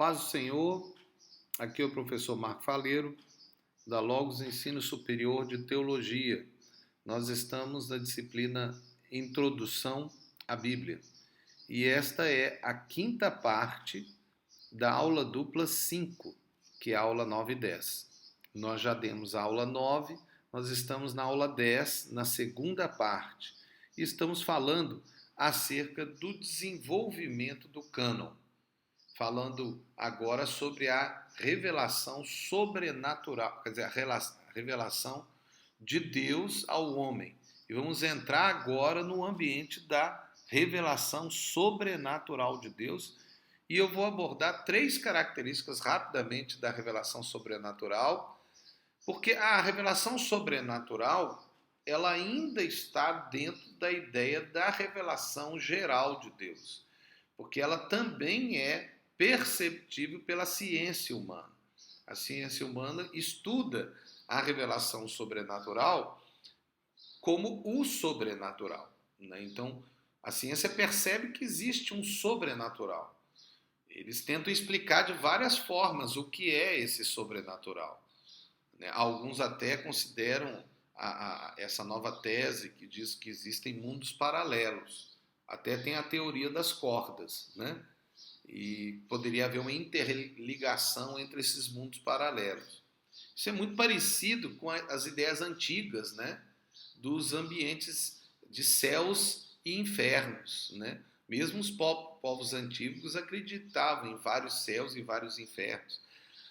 paz do Senhor, aqui é o professor Marco Faleiro, da Logos Ensino Superior de Teologia. Nós estamos na disciplina Introdução à Bíblia. E esta é a quinta parte da aula dupla 5, que é a aula 9 e 10. Nós já demos a aula 9, nós estamos na aula 10, na segunda parte. E estamos falando acerca do desenvolvimento do cânon. Falando agora sobre a revelação sobrenatural, quer dizer, a revelação de Deus ao homem. E vamos entrar agora no ambiente da revelação sobrenatural de Deus. E eu vou abordar 3 características rapidamente da revelação sobrenatural, porque a revelação sobrenatural, ela ainda está dentro da ideia da revelação geral de Deus, porque ela também é perceptível pela ciência humana. A ciência humana estuda a revelação sobrenatural como o sobrenatural, né? Então, a ciência percebe que existe um sobrenatural. Eles tentam explicar de várias formas o que é esse sobrenatural, né? Alguns até consideram essa nova tese que diz que existem mundos paralelos. Até tem a teoria das cordas, né? E poderia haver uma interligação entre esses mundos paralelos. Isso é muito parecido com as ideias antigas, né, dos ambientes de céus e infernos, né? Mesmo os povos antigos acreditavam em vários céus e vários infernos.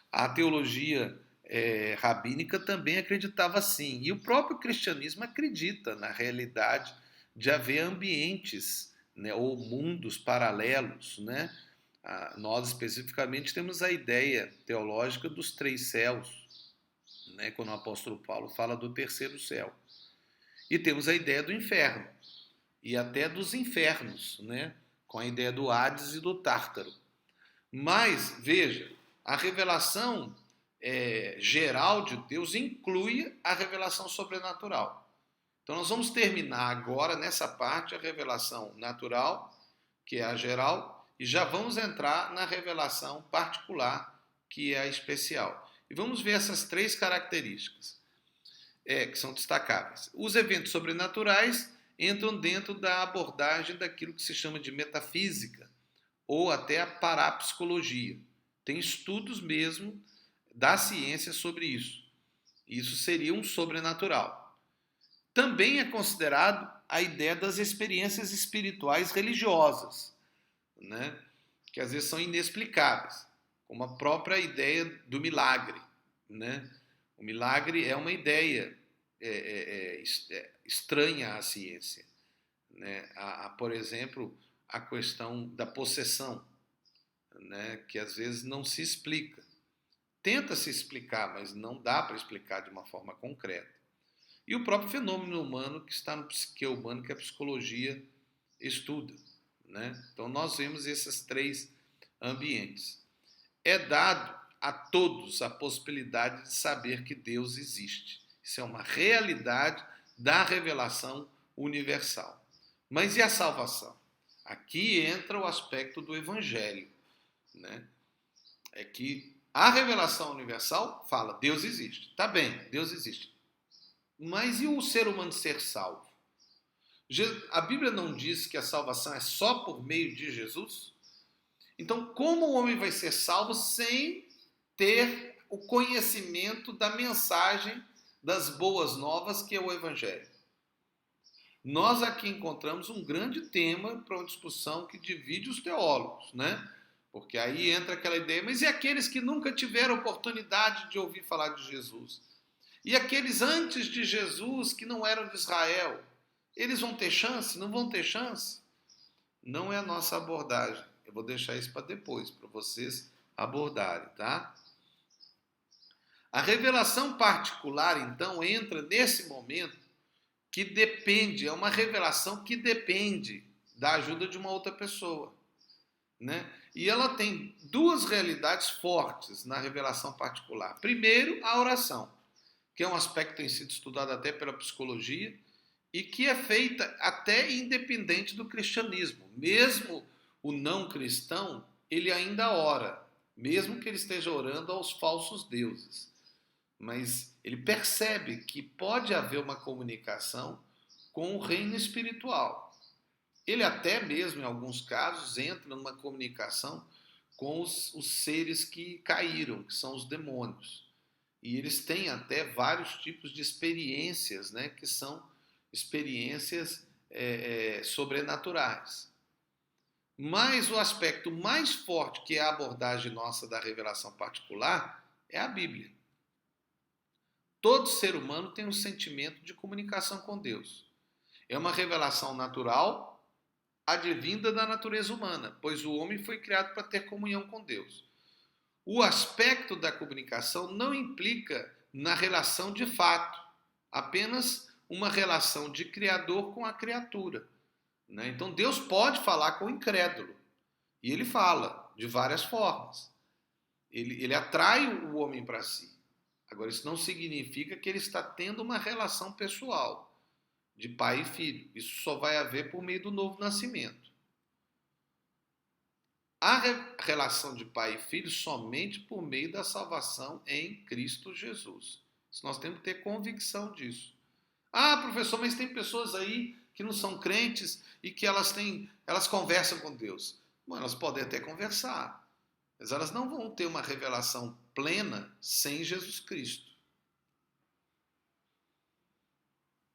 A teologia rabínica também acreditava assim. E o próprio cristianismo acredita na realidade de haver ambientes, né, ou mundos paralelos, né? Nós especificamente temos a ideia teológica dos 3 céus, né, quando o apóstolo Paulo fala do terceiro céu. E temos a ideia do inferno, e até dos infernos, né, com a ideia do Hades e do Tártaro. Mas, veja, a revelação geral de Deus inclui a revelação sobrenatural. Então nós vamos terminar agora, nessa parte, a revelação natural, que é a geral, e já vamos entrar na revelação particular, que é a especial. E vamos ver essas 3 características que são destacáveis. Os eventos sobrenaturais entram dentro da abordagem daquilo que se chama de metafísica, ou até a parapsicologia. Tem estudos mesmo da ciência sobre isso. Isso seria um sobrenatural. Também é considerado a ideia das experiências espirituais religiosas, né, que às vezes são inexplicáveis, como a própria ideia do milagre, né? O milagre é uma ideia estranha à ciência, né? Por exemplo, a questão da possessão, né, que às vezes não se explica. Tenta se explicar, mas não dá para explicar de uma forma concreta. E o próprio fenômeno humano que está no psique humano, que a psicologia estuda, né? Então nós vemos esses 3 ambientes. É dado a todos a possibilidade de saber que Deus existe. Isso é uma realidade da revelação universal. Mas e a salvação? Aqui entra o aspecto do evangelho, né? É que a revelação universal fala, Deus existe. Tá bem, Deus existe. Mas e o ser humano ser salvo? A Bíblia não diz que a salvação é só por meio de Jesus? Então, como o homem vai ser salvo sem ter o conhecimento da mensagem das boas novas, que é o Evangelho? Nós aqui encontramos um grande tema para uma discussão que divide os teólogos, né? Porque aí entra aquela ideia, mas e aqueles que nunca tiveram oportunidade de ouvir falar de Jesus? E aqueles antes de Jesus que não eram de Israel? Eles vão ter chance? Não vão ter chance? Não é a nossa abordagem. Eu vou deixar isso para depois, para vocês abordarem, tá? A revelação particular, então, entra nesse momento que depende, é uma revelação que depende da ajuda de uma outra pessoa, né? E ela tem 2 realidades fortes na revelação particular. Primeiro, a oração, que é um aspecto que tem sido estudado até pela psicologia, e que é feita até independente do cristianismo. Mesmo o não cristão, ele ainda ora. mesmo que ele esteja orando aos falsos deuses. Mas ele percebe que pode haver uma comunicação com o reino espiritual. Ele até mesmo, em alguns casos, entra numa comunicação com os seres que caíram, que são os demônios. E eles têm até vários tipos de experiências, né, que são experiências sobrenaturais. Mas o aspecto mais forte, que é a abordagem nossa da revelação particular, é a Bíblia. Todo ser humano tem um sentimento de comunicação com Deus. É uma revelação natural, advinda da natureza humana, pois o homem foi criado para ter comunhão com Deus. O aspecto da comunicação não implica na relação de fato, apenas uma relação de criador com a criatura. Né? Então Deus pode falar com o incrédulo, e ele fala de várias formas. Ele atrai o homem para si. Agora, isso não significa que ele está tendo uma relação pessoal de pai e filho. Isso só vai haver por meio do novo nascimento. A relação de pai e filho somente por meio da salvação em Cristo Jesus. Isso nós temos que ter convicção disso. Ah, professor, mas tem pessoas aí que não são crentes e que elas conversam com Deus. Bom, elas podem até conversar, mas elas não vão ter uma revelação plena sem Jesus Cristo.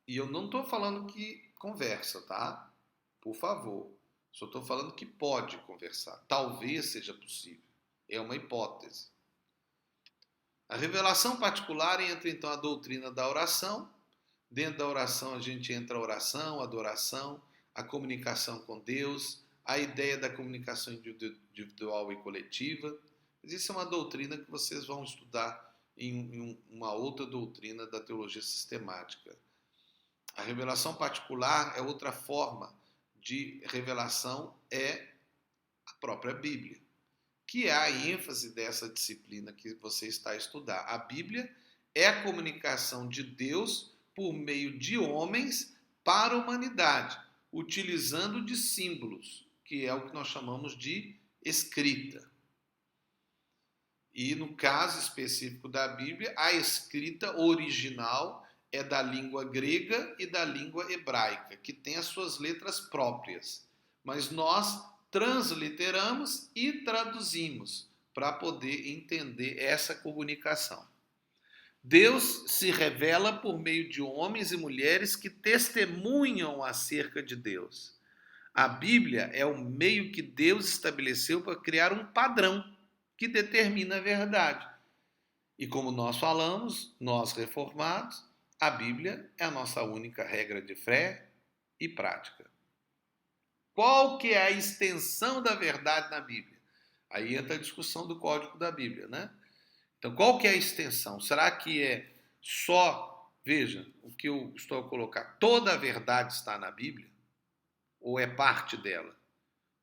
E eu não estou falando que conversa, tá? Por favor. Só estou falando que pode conversar. Talvez seja possível. É uma hipótese. A revelação particular entra então a doutrina da oração. Dentro da oração a gente entra a oração, a adoração, a comunicação com Deus, a ideia da comunicação individual e coletiva. Mas isso é uma doutrina que vocês vão estudar em uma outra doutrina da teologia sistemática. A revelação particular é outra forma de revelação, é a própria Bíblia, que é a ênfase dessa disciplina que você está a estudar. A Bíblia é a comunicação de Deus por meio de homens para a humanidade, utilizando de símbolos, que é o que nós chamamos de escrita. E no caso específico da Bíblia, a escrita original é da língua grega e da língua hebraica, que tem as suas letras próprias. Mas nós transliteramos e traduzimos para poder entender essa comunicação. Deus se revela por meio de homens e mulheres que testemunham acerca de Deus. A Bíblia é o meio que Deus estabeleceu para criar um padrão que determina a verdade. E como nós falamos, nós reformados, a Bíblia é a nossa única regra de fé e prática. Qual que é a extensão da verdade na Bíblia? Aí entra a discussão do código da Bíblia, né? Então, qual que é a extensão? Será que é só, veja, o que eu estou a colocar, toda a verdade está na Bíblia? Ou é parte dela?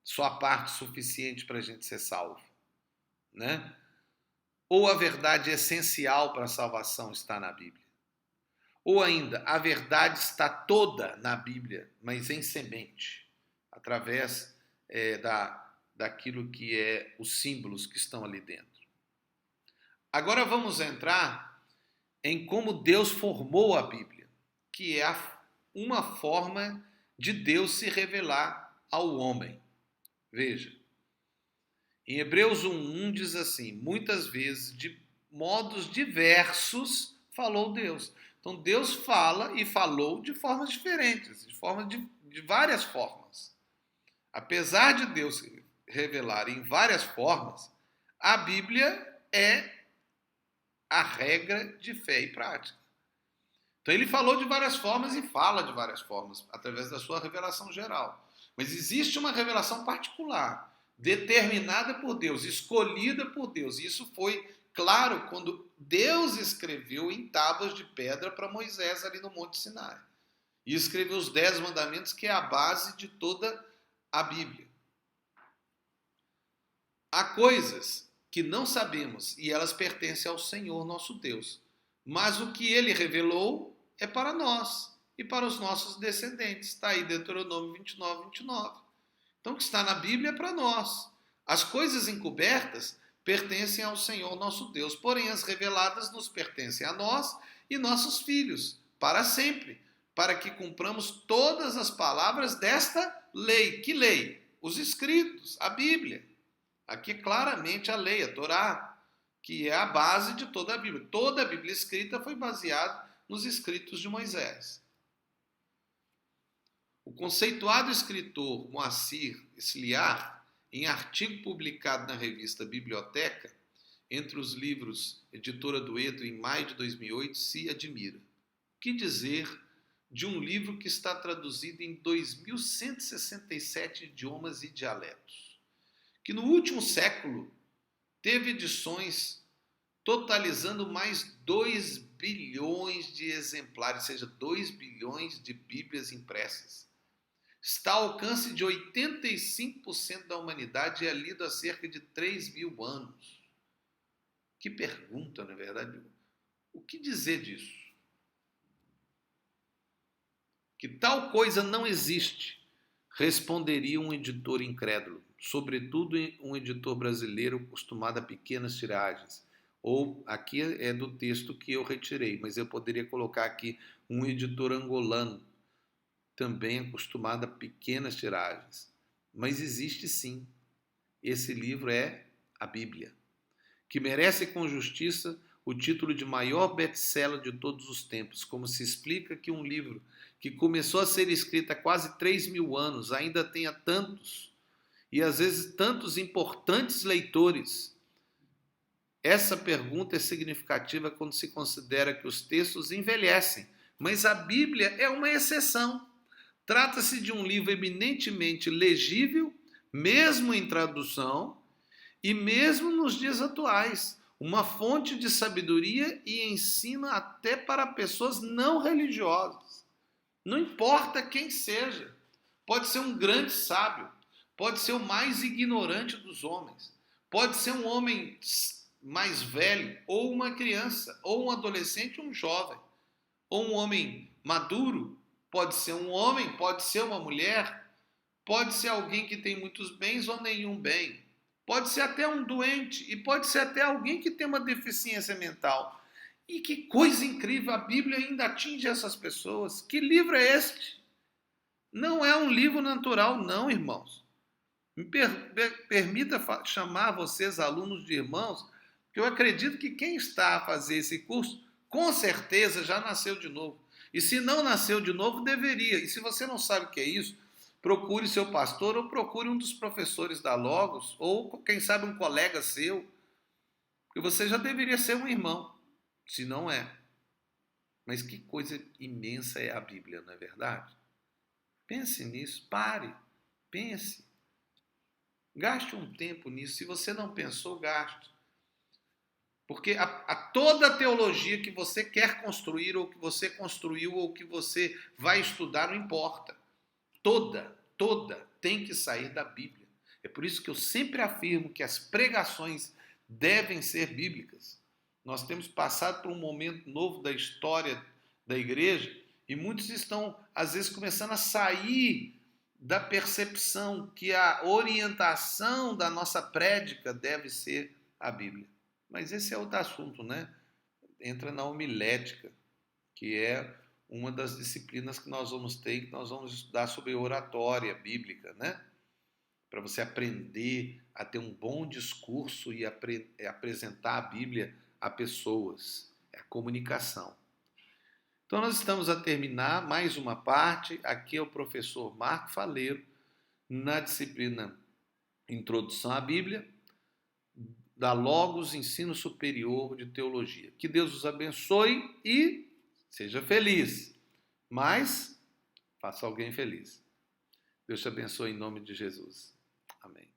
Só a parte suficiente para a gente ser salvo? Né? Ou a verdade essencial para a salvação está na Bíblia? Ou ainda, a verdade está toda na Bíblia, mas em semente, através daquilo que é os símbolos que estão ali dentro. Agora vamos entrar em como Deus formou a Bíblia, que é uma forma de Deus se revelar ao homem. Veja, em Hebreus 1:1 diz assim, muitas vezes, de modos diversos, falou Deus. Então Deus fala e falou de formas diferentes, de várias formas. Apesar de Deus revelar em várias formas, a Bíblia é a regra de fé e prática. Então ele falou de várias formas e fala de várias formas, através da sua revelação geral. Mas existe uma revelação particular, determinada por Deus, escolhida por Deus. E isso foi claro quando Deus escreveu em tábuas de pedra para Moisés ali no Monte Sinai. E escreveu os 10 mandamentos, que é a base de toda a Bíblia. Há coisas que não sabemos e elas pertencem ao Senhor nosso Deus. Mas o que ele revelou é para nós e para os nossos descendentes. Está aí Deuteronômio 29:29. Então o que está na Bíblia é para nós. As coisas encobertas pertencem ao Senhor nosso Deus, porém as reveladas nos pertencem a nós e nossos filhos, para sempre, para que cumpramos todas as palavras desta lei. Que lei? Os escritos, a Bíblia. Aqui claramente a lei, a Torá, que é a base de toda a Bíblia. Toda a Bíblia escrita foi baseada nos escritos de Moisés. O conceituado escritor Moacir Sliar, em artigo publicado na revista Biblioteca, entre os livros Editora Dueto, em maio de 2008, se admira. O que dizer de um livro que está traduzido em 2.167 idiomas e dialetos, que no último século teve edições totalizando mais 2 bilhões de exemplares, ou seja, 2 bilhões de Bíblias impressas. Está ao alcance de 85% da humanidade e é lido há cerca de 3.000 anos. Que pergunta, na verdade. O que dizer disso? Que tal coisa não existe, responderia um editor incrédulo, sobretudo um editor brasileiro acostumado a pequenas tiragens. Ou, aqui é do texto que eu retirei, mas eu poderia colocar aqui um editor angolano, também acostumado a pequenas tiragens. Mas existe sim. Esse livro é a Bíblia, que merece com justiça o título de maior best-seller de todos os tempos, como se explica que um livro que começou a ser escrito há quase 3.000 anos ainda tenha tantos, e às vezes tantos importantes leitores. Essa pergunta é significativa quando se considera que os textos envelhecem, mas a Bíblia é uma exceção. Trata-se de um livro eminentemente legível, mesmo em tradução, e mesmo nos dias atuais, uma fonte de sabedoria e ensino até para pessoas não religiosas. Não importa quem seja, pode ser um grande sábio, pode ser o mais ignorante dos homens, pode ser um homem mais velho, ou uma criança, ou um adolescente, um jovem, ou um homem maduro. Pode ser um homem, pode ser uma mulher, pode ser alguém que tem muitos bens ou nenhum bem. Pode ser até um doente e pode ser até alguém que tem uma deficiência mental. E que coisa incrível, a Bíblia ainda atinge essas pessoas. Que livro é este? Não é um livro natural, não, irmãos. Me permita chamar vocês, alunos de irmãos, que eu acredito que quem está a fazer esse curso, com certeza já nasceu de novo. E se não nasceu de novo, deveria. E se você não sabe o que é isso, procure seu pastor ou procure um dos professores da Logos, ou quem sabe um colega seu, porque você já deveria ser um irmão, se não é. Mas que coisa imensa é a Bíblia, não é verdade? Pense nisso, pare, pense. Gaste um tempo nisso. Se você não pensou, gaste. Porque toda a teologia que você quer construir, ou que você construiu, ou que você vai estudar, não importa. Toda tem que sair da Bíblia. É por isso que eu sempre afirmo que as pregações devem ser bíblicas. Nós temos passado por um momento novo da história da igreja e muitos estão, às vezes, começando a sair da percepção que a orientação da nossa prédica deve ser a Bíblia. Mas esse é outro assunto, né? Entra na homilética, que é uma das disciplinas que nós vamos ter, que nós vamos estudar sobre oratória bíblica, né? Para você aprender a ter um bom discurso e apresentar a Bíblia a pessoas. É a comunicação. Então nós estamos a terminar mais uma parte. Aqui é o professor Marco Faleiro, na disciplina Introdução à Bíblia, da Logos Ensino Superior de Teologia. Que Deus os abençoe e seja feliz, mas faça alguém feliz. Deus te abençoe em nome de Jesus. Amém.